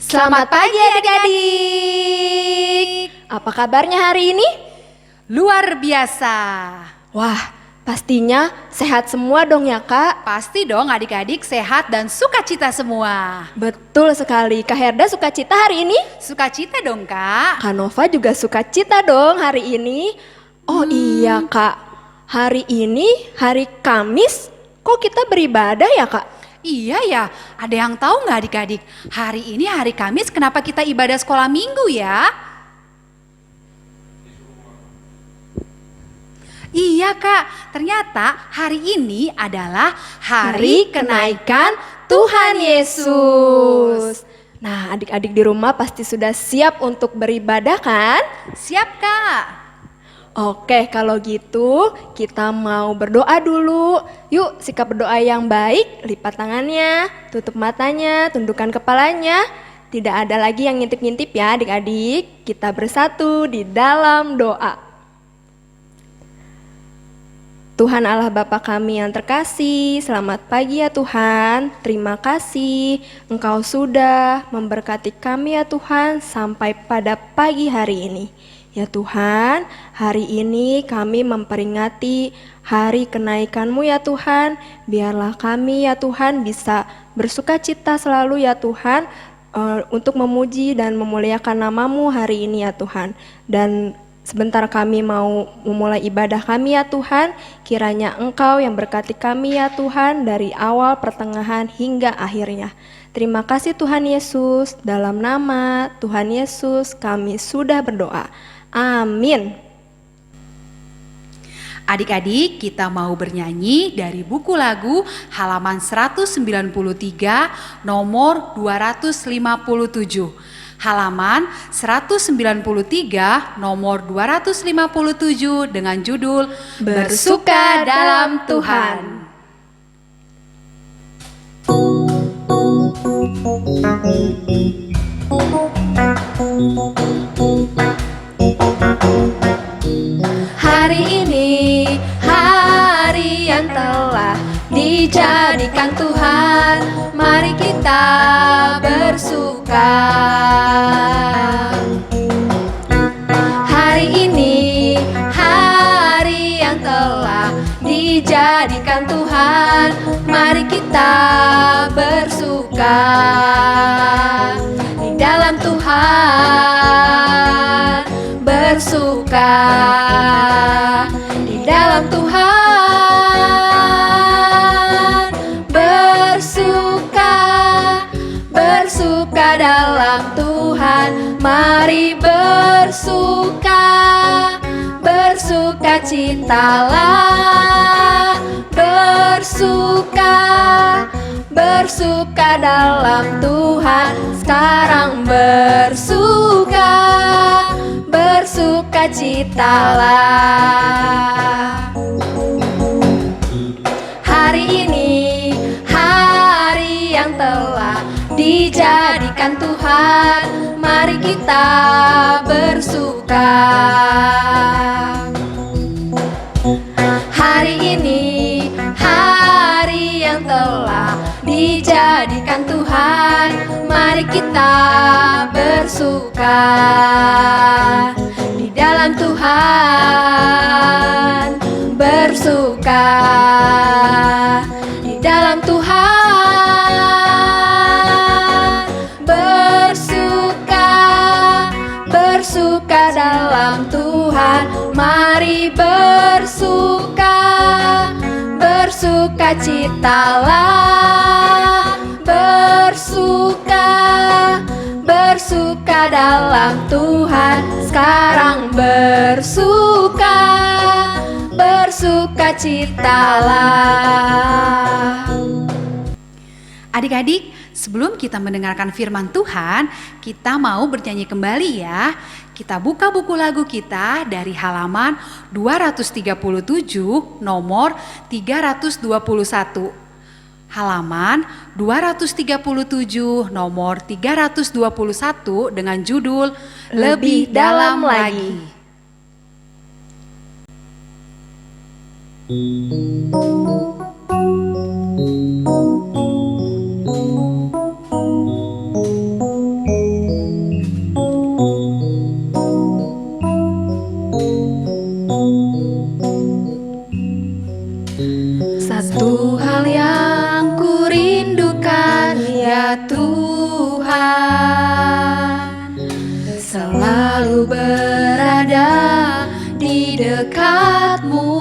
Selamat pagi adik-adik. Apa kabarnya hari ini? Luar biasa. Wah, pastinya sehat semua dong ya Kak? Pasti dong adik-adik sehat dan sukacita semua. Betul sekali. Kak Herda sukacita hari ini? Sukacita dong Kak. Kak Nova juga sukacita dong hari ini. Oh iya Kak, hari ini hari Kamis. Kok kita beribadah ya Kak? Iya ya, ada yang tahu nggak adik-adik? Hari ini hari Kamis kenapa kita ibadah sekolah minggu ya? Iya Kak, ternyata hari ini adalah hari kenaikan Tuhan Yesus. Nah, adik-adik di rumah pasti sudah siap untuk beribadah kan? Siap Kak. Oke, kalau gitu kita mau berdoa dulu. Yuk, sikap berdoa yang baik, lipat tangannya, tutup matanya, tundukkan kepalanya. Tidak ada lagi yang ngintip-ngintip ya adik-adik. Kita bersatu di dalam doa. Tuhan Allah Bapa kami yang terkasih, selamat pagi ya Tuhan. Terima kasih Engkau sudah memberkati kami ya Tuhan sampai pada pagi hari ini. Ya Tuhan, hari ini kami memperingati hari kenaikan-Mu ya Tuhan. Biarlah kami ya Tuhan bisa bersukacita selalu ya Tuhan untuk memuji dan memuliakan nama-Mu hari ini ya Tuhan. Dan sebentar kami mau memulai ibadah kami ya Tuhan, kiranya Engkau yang berkati kami ya Tuhan dari awal, pertengahan hingga akhirnya. Terima kasih Tuhan Yesus, dalam nama Tuhan Yesus kami sudah berdoa. Amin. Adik-adik, kita mau bernyanyi dari buku lagu halaman 193 nomor 257. Halaman 193 nomor 257 dengan judul Bersuka dalam Tuhan. Hari ini hari yang telah dijadikan Tuhan, mari kita bersuka. Hari ini hari yang telah dijadikan Tuhan, mari kita bersuka di dalam Tuhan. Bersuka di dalam Tuhan, bersuka dalam Tuhan, mari bersukacitalah, bersuka dalam Tuhan, sekarang bersukacitalah. Hari ini hari yang telah dijadikan Tuhan, mari kita bersuka. Hari ini hari yang telah dijadikan Tuhan, mari kita bersuka di dalam Tuhan. Bersuka di dalam Tuhan. Bersuka dalam Tuhan, mari bersukacitalah, bersuka dalam Tuhan, sekarang bersukacitalah. Adik-adik, sebelum kita mendengarkan firman Tuhan, kita mau bernyanyi kembali ya. Kita buka buku lagu kita dari halaman 237 nomor 321. Halaman 237 nomor 321 dengan judul Lebih Dalam Lagi. Satu hal yang ku rindukan ya Tuhan, selalu berada di dekatmu.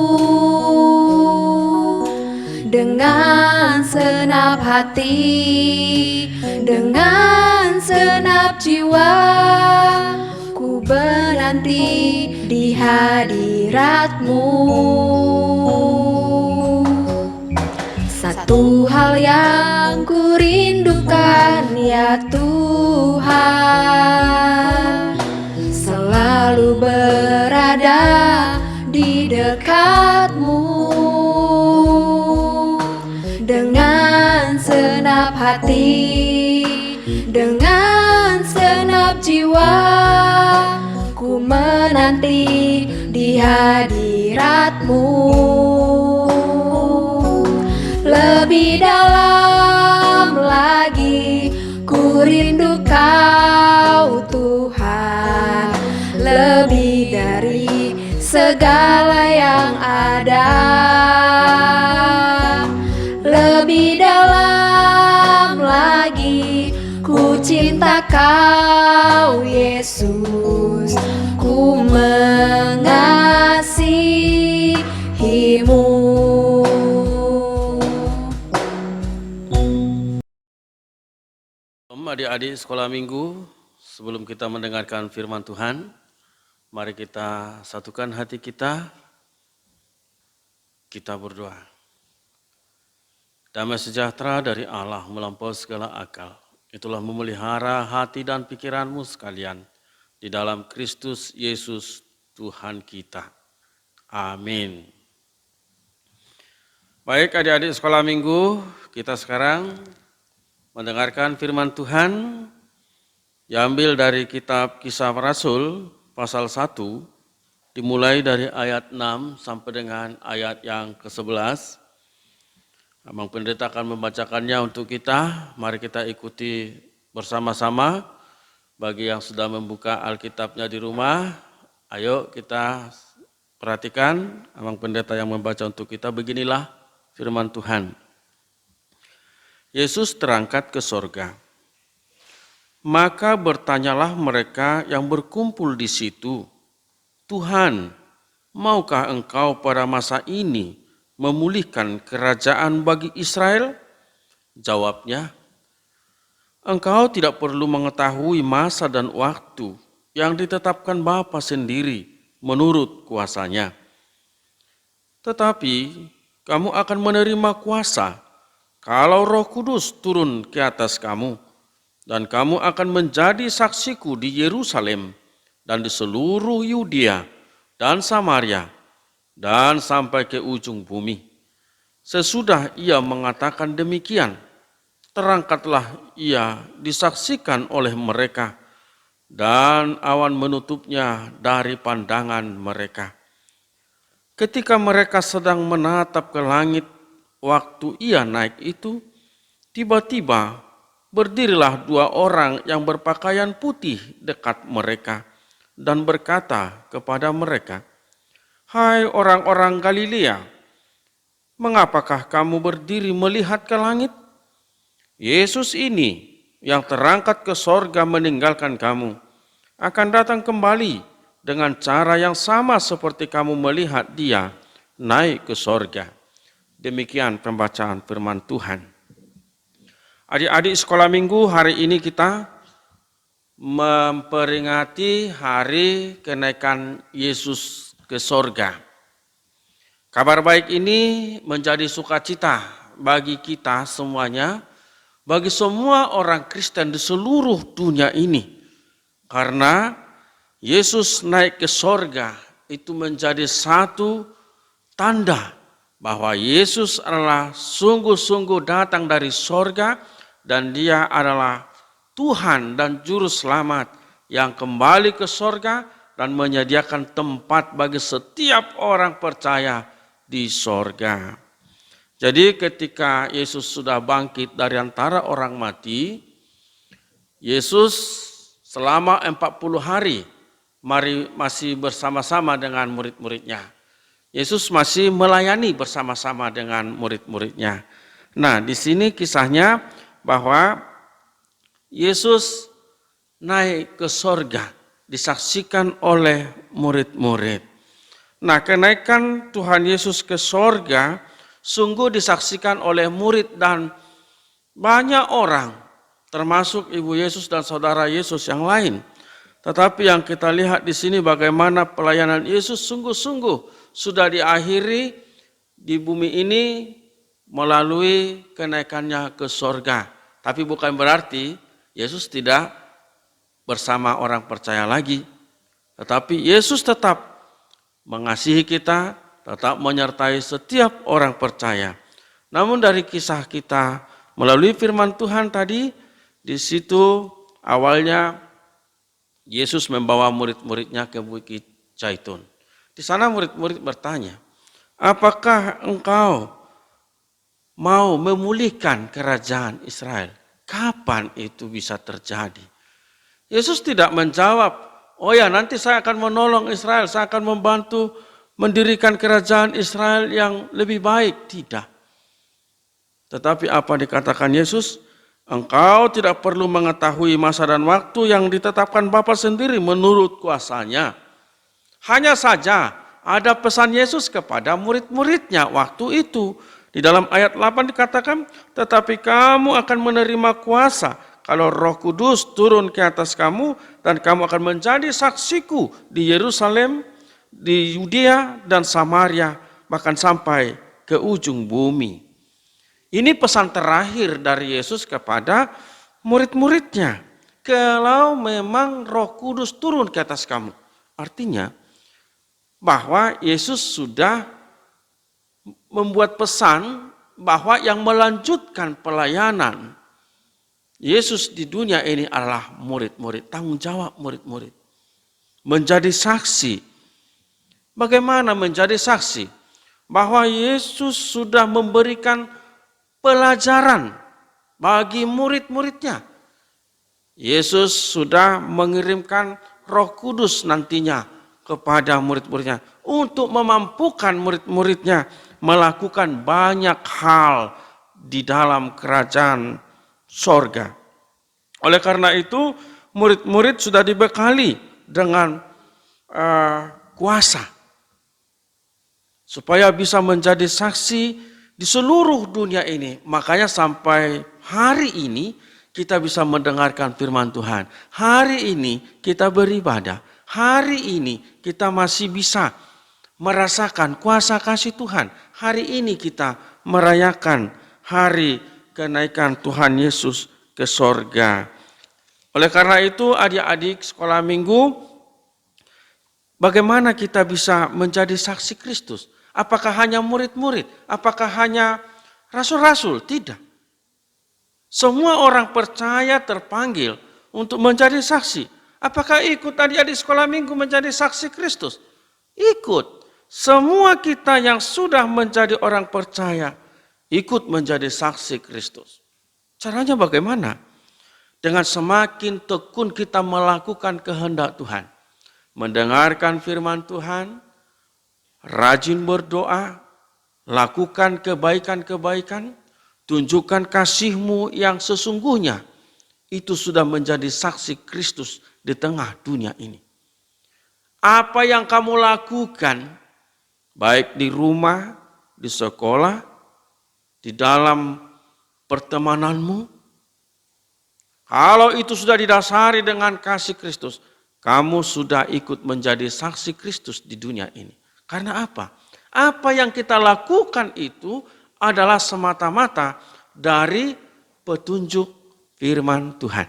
Dengan senap hati, dengan senap jiwa, ku menanti di hadiratmu. Satu hal yang ku rindukan ya Tuhan, selalu berada di dekatmu. Dengan senap hati, dengan senap jiwa, ku menanti di hadiratmu. Lebih dalam lagi ku rindu Kau Tuhan, lebih dari segala yang ada. Lebih dalam lagi ku cinta Kau Yesus, ku mengasihimu. Adik-adik sekolah minggu, sebelum kita mendengarkan firman Tuhan, mari kita satukan hati kita berdoa. Damai sejahtera dari Allah melampaui segala akal, itulah memelihara hati dan pikiranmu sekalian di dalam Kristus Yesus Tuhan kita. Amin. Baik adik-adik sekolah minggu, kita sekarang mendengarkan firman Tuhan diambil dari kitab Kisah Rasul pasal 1, dimulai dari ayat 6 sampai dengan ayat yang ke-11. Abang Pendeta akan membacakannya untuk kita, mari kita ikuti bersama-sama. Bagi yang sudah membuka Alkitabnya di rumah, ayo kita perhatikan Abang Pendeta yang membaca untuk kita. Beginilah firman Tuhan. Yesus terangkat ke sorga. Maka bertanyalah mereka yang berkumpul di situ, Tuhan, maukah Engkau pada masa ini memulihkan kerajaan bagi Israel? Jawabnya, Engkau tidak perlu mengetahui masa dan waktu yang ditetapkan Bapa sendiri menurut kuasanya. Tetapi kamu akan menerima kuasa kalau Roh Kudus turun ke atas kamu, dan kamu akan menjadi saksiku di Yerusalem dan di seluruh Yudea dan Samaria dan sampai ke ujung bumi. Sesudah ia mengatakan demikian, terangkatlah ia disaksikan oleh mereka, dan awan menutupnya dari pandangan mereka. Ketika mereka sedang menatap ke langit, waktu ia naik itu, tiba-tiba berdirilah 2 orang yang berpakaian putih dekat mereka dan berkata kepada mereka, Hai orang-orang Galilea, mengapakah kamu berdiri melihat ke langit? Yesus ini yang terangkat ke sorga meninggalkan kamu, akan datang kembali dengan cara yang sama seperti kamu melihat dia naik ke sorga. Demikian pembacaan firman Tuhan. Adik-adik sekolah minggu, hari ini kita memperingati hari kenaikan Yesus ke sorga. Kabar baik ini menjadi sukacita bagi kita semuanya, bagi semua orang Kristen di seluruh dunia ini. Karena Yesus naik ke sorga itu menjadi satu tanda bahwa Yesus adalah sungguh-sungguh datang dari sorga dan dia adalah Tuhan dan Juru Selamat yang kembali ke sorga dan menyediakan tempat bagi setiap orang percaya di sorga. Jadi ketika Yesus sudah bangkit dari antara orang mati, Yesus selama 40 hari masih bersama-sama dengan murid-muridnya. Yesus masih melayani bersama-sama dengan murid-muridnya. Nah, di sini kisahnya bahwa Yesus naik ke sorga, disaksikan oleh murid-murid. Nah, kenaikan Tuhan Yesus ke sorga sungguh disaksikan oleh murid dan banyak orang, termasuk ibu Yesus dan saudara Yesus yang lain. Tetapi yang kita lihat di sini bagaimana pelayanan Yesus sungguh-sungguh sudah diakhiri di bumi ini melalui kenaikannya ke sorga. Tapi bukan berarti Yesus tidak bersama orang percaya lagi. Tetapi Yesus tetap mengasihi kita, tetap menyertai setiap orang percaya. Namun dari kisah kita melalui firman Tuhan tadi, di situ awalnya Yesus membawa murid-muridnya ke Bukit Zaitun. Di sana murid-murid bertanya, apakah engkau mau memulihkan kerajaan Israel? Kapan itu bisa terjadi? Yesus tidak menjawab, oh ya nanti saya akan menolong Israel, saya akan membantu mendirikan kerajaan Israel yang lebih baik. Tidak. Tetapi apa dikatakan Yesus? Engkau tidak perlu mengetahui masa dan waktu yang ditetapkan Bapa sendiri menurut kuasanya. Hanya saja ada pesan Yesus kepada murid-muridnya waktu itu. Di dalam ayat 8 dikatakan, tetapi kamu akan menerima kuasa kalau Roh Kudus turun ke atas kamu dan kamu akan menjadi saksiku di Yerusalem, di Yudea dan Samaria, bahkan sampai ke ujung bumi. Ini pesan terakhir dari Yesus kepada murid-muridnya. Kalau memang Roh Kudus turun ke atas kamu. Artinya bahwa Yesus sudah membuat pesan bahwa yang melanjutkan pelayanan Yesus di dunia ini adalah murid-murid, tanggung jawab murid-murid. Menjadi saksi. Bagaimana menjadi saksi? Bahwa Yesus sudah memberikan pelajaran bagi murid-muridnya. Yesus sudah mengirimkan Roh Kudus nantinya kepada murid-muridnya untuk memampukan murid-muridnya melakukan banyak hal di dalam kerajaan sorga. Oleh karena itu, murid-murid sudah dibekali dengan kuasa supaya bisa menjadi saksi di seluruh dunia ini. Makanya sampai hari ini kita bisa mendengarkan firman Tuhan. Hari ini kita beribadah. Hari ini kita masih bisa merasakan kuasa kasih Tuhan. Hari ini kita merayakan hari kenaikan Tuhan Yesus ke sorga. Oleh karena itu adik-adik sekolah minggu, bagaimana kita bisa menjadi saksi Kristus? Apakah hanya murid-murid? Apakah hanya rasul-rasul? Tidak. Semua orang percaya terpanggil untuk menjadi saksi. Apakah ikut adik-adik sekolah minggu menjadi saksi Kristus? Ikut. Semua kita yang sudah menjadi orang percaya, ikut menjadi saksi Kristus. Caranya bagaimana? Dengan semakin tekun kita melakukan kehendak Tuhan. Mendengarkan firman Tuhan, rajin berdoa, lakukan kebaikan-kebaikan, tunjukkan kasih-Mu yang sesungguhnya. Itu sudah menjadi saksi Kristus di tengah dunia ini. Apa yang kamu lakukan, baik di rumah, di sekolah, di dalam pertemananmu, kalau itu sudah didasari dengan kasih Kristus, kamu sudah ikut menjadi saksi Kristus di dunia ini. Karena apa? Apa yang kita lakukan itu adalah semata-mata dari petunjuk firman Tuhan.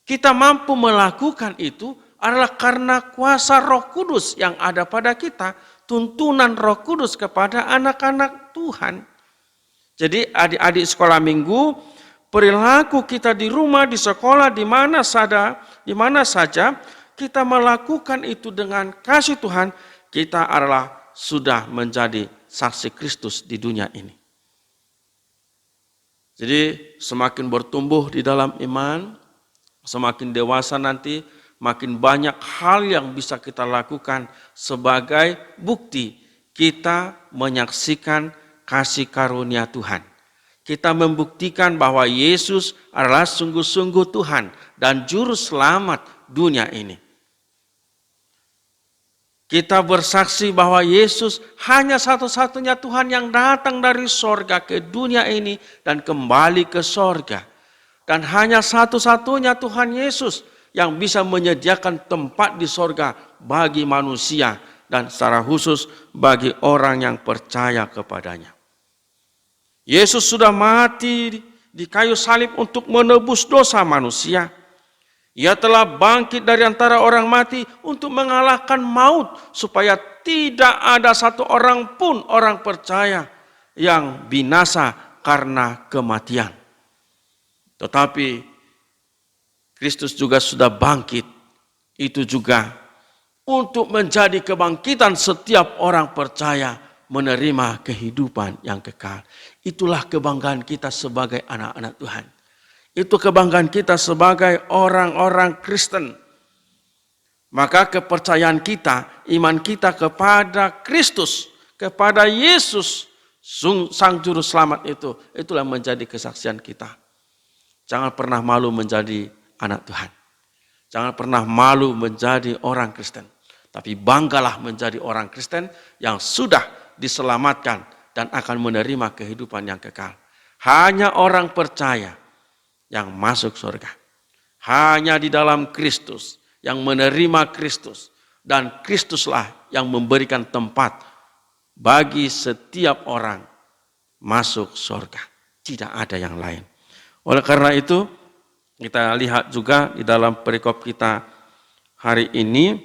Kita mampu melakukan itu adalah karena kuasa Roh Kudus yang ada pada kita, tuntunan Roh Kudus kepada anak-anak Tuhan. Jadi adik-adik sekolah minggu, perilaku kita di rumah, di sekolah, di mana saja kita melakukan itu dengan kasih Tuhan, kita adalah sudah menjadi saksi Kristus di dunia ini. Jadi semakin bertumbuh di dalam iman, semakin dewasa nanti, makin banyak hal yang bisa kita lakukan sebagai bukti kita menyaksikan kasih karunia Tuhan. Kita membuktikan bahwa Yesus adalah sungguh-sungguh Tuhan dan juru selamat dunia ini. Kita bersaksi bahwa Yesus hanya satu-satunya Tuhan yang datang dari sorga ke dunia ini dan kembali ke sorga. Dan hanya satu-satunya Tuhan Yesus yang bisa menyediakan tempat di sorga bagi manusia dan secara khusus bagi orang yang percaya kepadanya. Yesus sudah mati di kayu salib untuk menebus dosa manusia. Ia telah bangkit dari antara orang mati untuk mengalahkan maut supaya tidak ada satu orang pun orang percaya yang binasa karena kematian. Tetapi Kristus juga sudah bangkit, itu juga untuk menjadi kebangkitan setiap orang percaya menerima kehidupan yang kekal. Itulah kebanggaan kita sebagai anak-anak Tuhan. Itu kebanggaan kita sebagai orang-orang Kristen. Maka kepercayaan kita, iman kita kepada Kristus, kepada Yesus, Sang Juru Selamat itulah menjadi kesaksian kita. Jangan pernah malu menjadi anak Tuhan. Jangan pernah malu menjadi orang Kristen. Tapi banggalah menjadi orang Kristen yang sudah diselamatkan dan akan menerima kehidupan yang kekal. Hanya orang percaya yang masuk surga. Hanya di dalam Kristus, yang menerima Kristus. Dan Kristuslah yang memberikan tempat bagi setiap orang masuk surga. Tidak ada yang lain. Oleh karena itu, kita lihat juga di dalam perikop kita hari ini,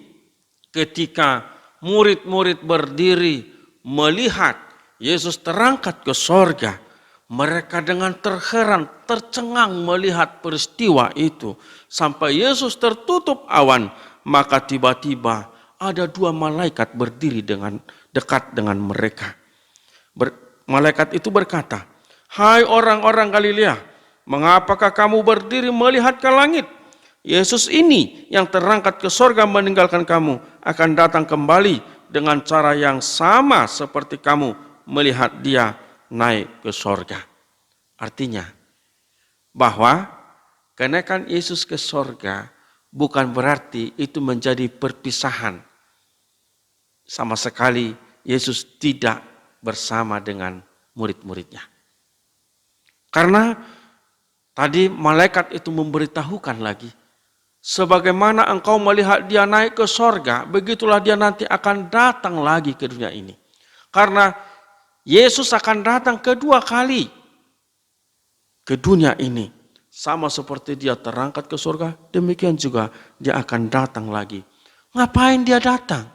ketika murid-murid berdiri melihat Yesus terangkat ke surga, mereka dengan terheran, tercengang melihat peristiwa itu. Sampai Yesus tertutup awan, maka tiba-tiba ada dua malaikat berdiri dekat dengan mereka. Malaikat itu berkata, "Hai orang-orang Galilea, mengapakah kamu berdiri melihat ke langit? Yesus ini yang terangkat ke surga meninggalkan kamu akan datang kembali dengan cara yang sama seperti kamu melihat dia naik ke sorga." Artinya bahwa kenaikan Yesus ke sorga bukan berarti itu menjadi perpisahan. Sama sekali Yesus tidak bersama dengan murid-muridnya. Karena tadi malaikat itu memberitahukan lagi, sebagaimana engkau melihat dia naik ke sorga, begitulah dia nanti akan datang lagi ke dunia ini. Karena Yesus akan datang kedua kali ke dunia ini. Sama seperti dia terangkat ke surga, demikian juga dia akan datang lagi. Ngapain dia datang?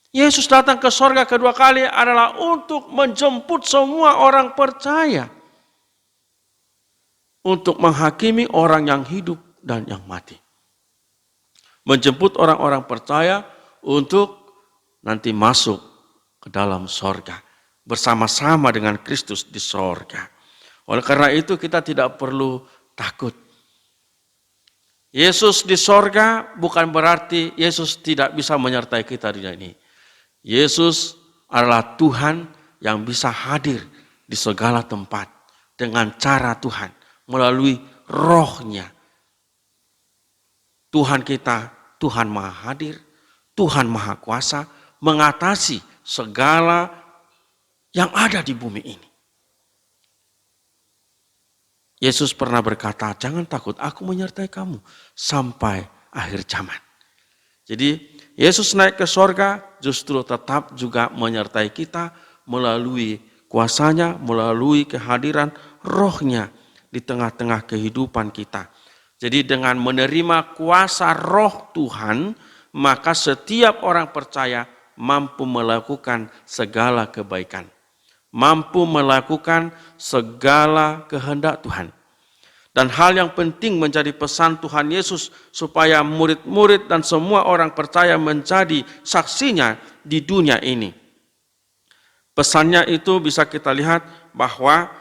Yesus datang ke surga kedua kali adalah untuk menjemput semua orang percaya. Untuk menghakimi orang yang hidup dan yang mati. Menjemput orang-orang percaya untuk nanti masuk ke dalam surga. Bersama-sama dengan Kristus di surga. Oleh karena itu kita tidak perlu takut. Yesus di surga bukan berarti Yesus tidak bisa menyertai kita di dunia ini. Yesus adalah Tuhan yang bisa hadir di segala tempat dengan cara Tuhan melalui rohnya. Tuhan kita, Tuhan Maha Hadir, Tuhan Maha Kuasa mengatasi segala yang ada di bumi ini. Yesus pernah berkata, "Jangan takut, aku menyertai kamu sampai akhir zaman." Jadi Yesus naik ke sorga justru tetap juga menyertai kita melalui kuasanya, melalui kehadiran rohnya di tengah-tengah kehidupan kita. Jadi dengan menerima kuasa roh Tuhan, maka setiap orang percaya mampu melakukan segala kebaikan. Mampu melakukan segala kehendak Tuhan. Dan hal yang penting menjadi pesan Tuhan Yesus supaya murid-murid dan semua orang percaya menjadi saksinya di dunia ini. Pesannya itu bisa kita lihat bahwa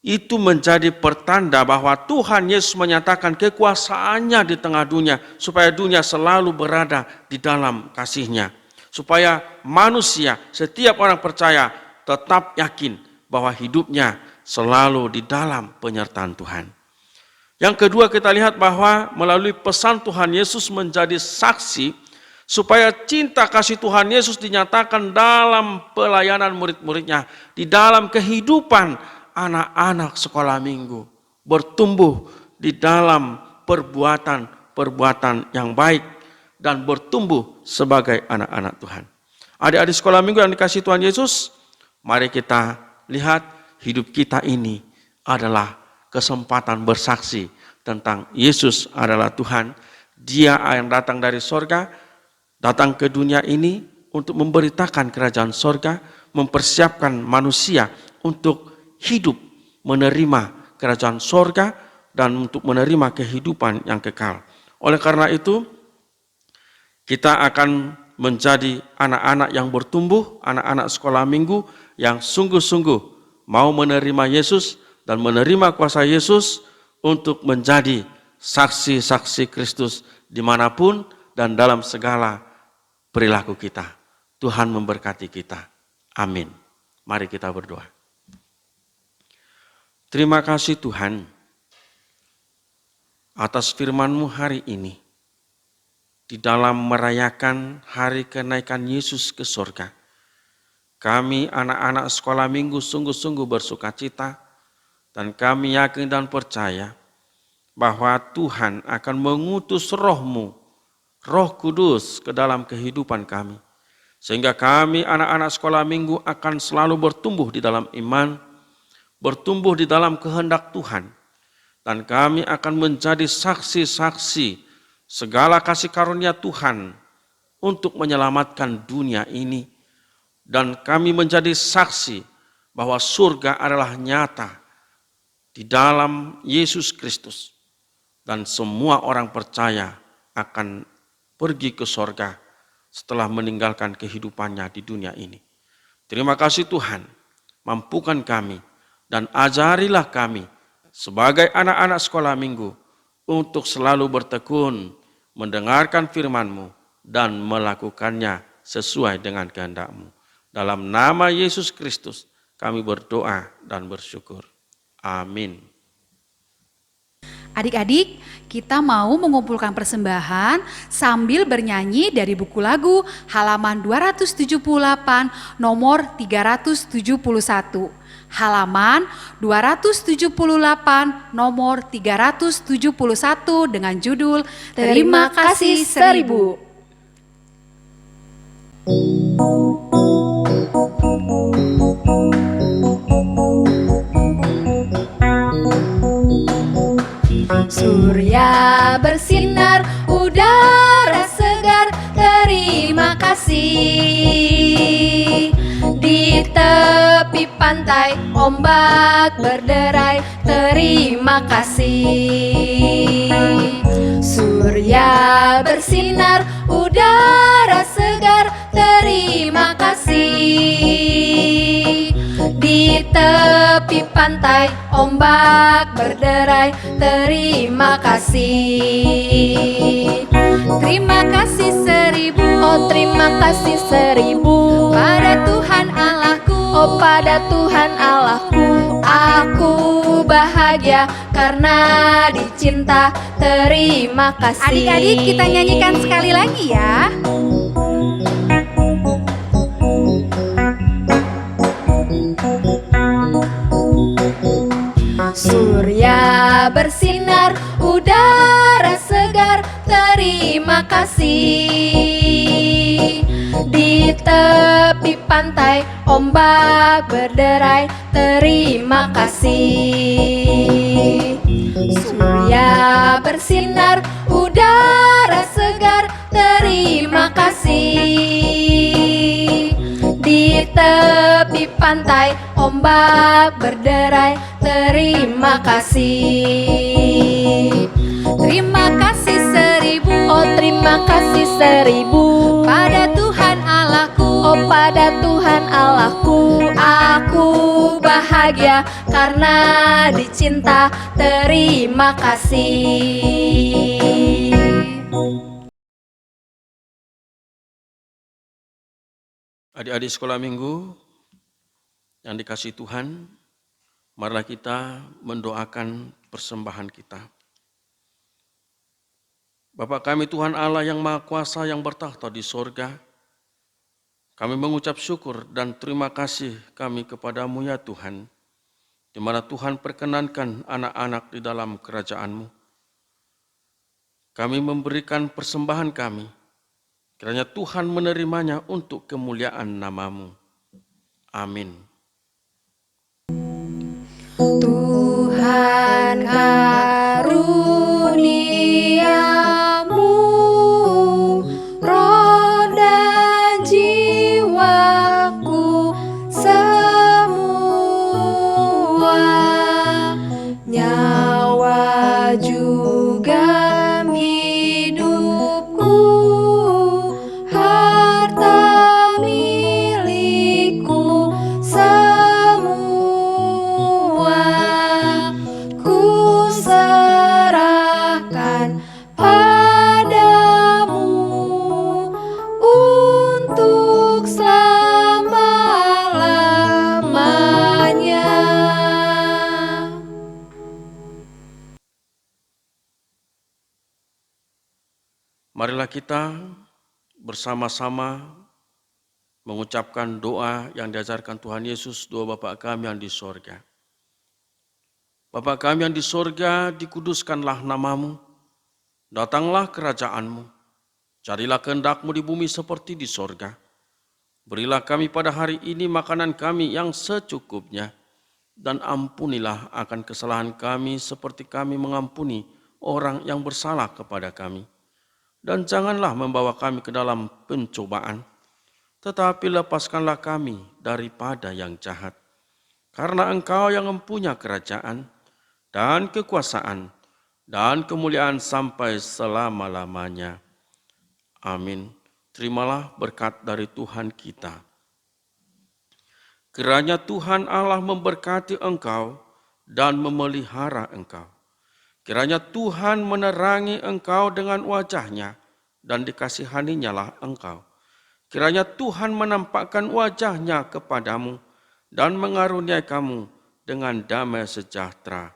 itu menjadi pertanda bahwa Tuhan Yesus menyatakan kekuasaannya di tengah dunia, supaya dunia selalu berada di dalam kasih-Nya. Supaya manusia, setiap orang percaya, tetap yakin bahwa hidupnya selalu di dalam penyertaan Tuhan. Yang kedua, kita lihat bahwa melalui pesan Tuhan Yesus menjadi saksi, supaya cinta kasih Tuhan Yesus dinyatakan dalam pelayanan murid-muridnya, di dalam kehidupan anak-anak sekolah minggu, bertumbuh di dalam perbuatan yang baik dan bertumbuh sebagai anak-anak Tuhan. Adik-adik sekolah minggu yang dikasihi Tuhan Yesus, mari kita lihat hidup kita ini adalah kesempatan bersaksi tentang Yesus adalah Tuhan. Dia yang datang dari sorga, datang ke dunia ini untuk memberitakan kerajaan sorga, mempersiapkan manusia untuk hidup menerima kerajaan sorga dan untuk menerima kehidupan yang kekal. Oleh karena itu, kita akan menjadi anak-anak yang bertumbuh, anak-anak sekolah minggu yang sungguh-sungguh mau menerima Yesus dan menerima kuasa Yesus untuk menjadi saksi-saksi Kristus dimanapun dan dalam segala perilaku kita. Tuhan memberkati kita. Amin. Mari kita berdoa. Terima kasih Tuhan atas firman-Mu hari ini. Di dalam merayakan hari kenaikan Yesus ke surga, kami anak-anak sekolah minggu sungguh-sungguh bersuka cita, dan kami yakin dan percaya bahwa Tuhan akan mengutus Roh-Mu, Roh Kudus ke dalam kehidupan kami. Sehingga kami anak-anak sekolah minggu akan selalu bertumbuh di dalam iman, bertumbuh di dalam kehendak Tuhan, dan kami akan menjadi saksi-saksi segala kasih karunia Tuhan untuk menyelamatkan dunia ini, dan kami menjadi saksi bahwa surga adalah nyata di dalam Yesus Kristus, dan semua orang percaya akan pergi ke surga setelah meninggalkan kehidupannya di dunia ini. Terima kasih Tuhan, mampukan kami dan ajarilah kami sebagai anak-anak sekolah minggu untuk selalu bertekun mendengarkan firman-Mu dan melakukannya sesuai dengan kehendak-Mu. Dalam nama Yesus Kristus kami berdoa dan bersyukur. Amin. Adik-adik, kita mau mengumpulkan persembahan sambil bernyanyi dari buku lagu halaman 278 nomor 371. Halaman 278 nomor 371 dengan judul Terima kasih 1000. Surya bersinar, udara segar, terima kasih. Di tepi pantai ombak berderai, terima kasih. Surya bersinar, udara segar, terima kasih. Di tepi pantai ombak berderai, terima kasih. Terima kasih 1000, oh terima kasih 1000 pada Tuhan Allahku, oh pada Tuhan Allahku. Aku bahagia karena dicinta, terima kasih. Adik-adik, kita nyanyikan sekali lagi ya. Surya bersinar, udara segar, terima kasih. Di tepi pantai ombak berderai, terima kasih. Surya bersinar, udara segar, terima kasih. Di tepi pantai ombak berderai, terima kasih. Terima kasih 1000, oh terima kasih 1000 pada Tuhan Allahku, oh pada Tuhan Allahku. Aku bahagia karena dicinta. Terima kasih. Adik-adik sekolah minggu yang dikasihi Tuhan, marilah kita mendoakan persembahan kita. Bapa kami Tuhan Allah yang Maha Kuasa yang bertahta di sorga, kami mengucap syukur dan terima kasih kami kepadamu ya Tuhan, di mana Tuhan perkenankan anak-anak di dalam kerajaan-Mu. Kami memberikan persembahan kami, kiranya Tuhan menerimanya untuk kemuliaan nama-Mu. Amin. Tuhan karuniamu, roh dan jiwaku semua, nyawa juga hidupku, harta milikku semua, ku serahkan padamu untuk selama-lamanya. Marilah kita bersama-sama mengucapkan doa yang diajarkan Tuhan Yesus, doa Bapa kami yang di sorga. Bapa kami yang di sorga, dikuduskanlah namamu, datanglah kerajaanmu, jadilah kehendak-Mu di bumi seperti di sorga. Berilah kami pada hari ini makanan kami yang secukupnya, dan ampunilah akan kesalahan kami seperti kami mengampuni orang yang bersalah kepada kami. Dan janganlah membawa kami ke dalam pencobaan, tetapi lepaskanlah kami daripada yang jahat. Karena Engkau yang mempunyai kerajaan dan kekuasaan dan kemuliaan sampai selama-lamanya. Amin. Terimalah berkat dari Tuhan kita. Kiranya Tuhan Allah memberkati engkau dan memelihara engkau. Kiranya Tuhan menerangi engkau dengan wajah-Nya dan dikasihaninya lah engkau. Kiranya Tuhan menampakkan wajah-Nya kepadamu dan mengaruniai kamu dengan damai sejahtera.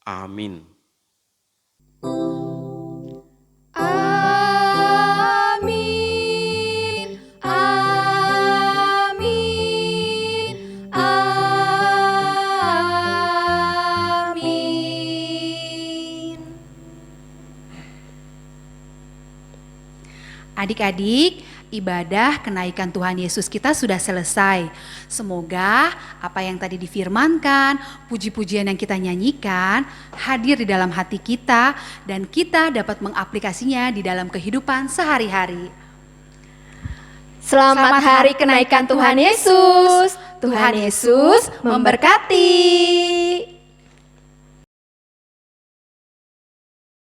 Amin. Amin, amin, amin. Adik-adik, ibadah kenaikan Tuhan Yesus kita sudah selesai. Semoga apa yang tadi difirmankan, puji-pujian yang kita nyanyikan, hadir di dalam hati kita dan kita dapat mengaplikasinya di dalam kehidupan sehari-hari. Selamat hari kenaikan Tuhan Yesus. Tuhan Yesus memberkati.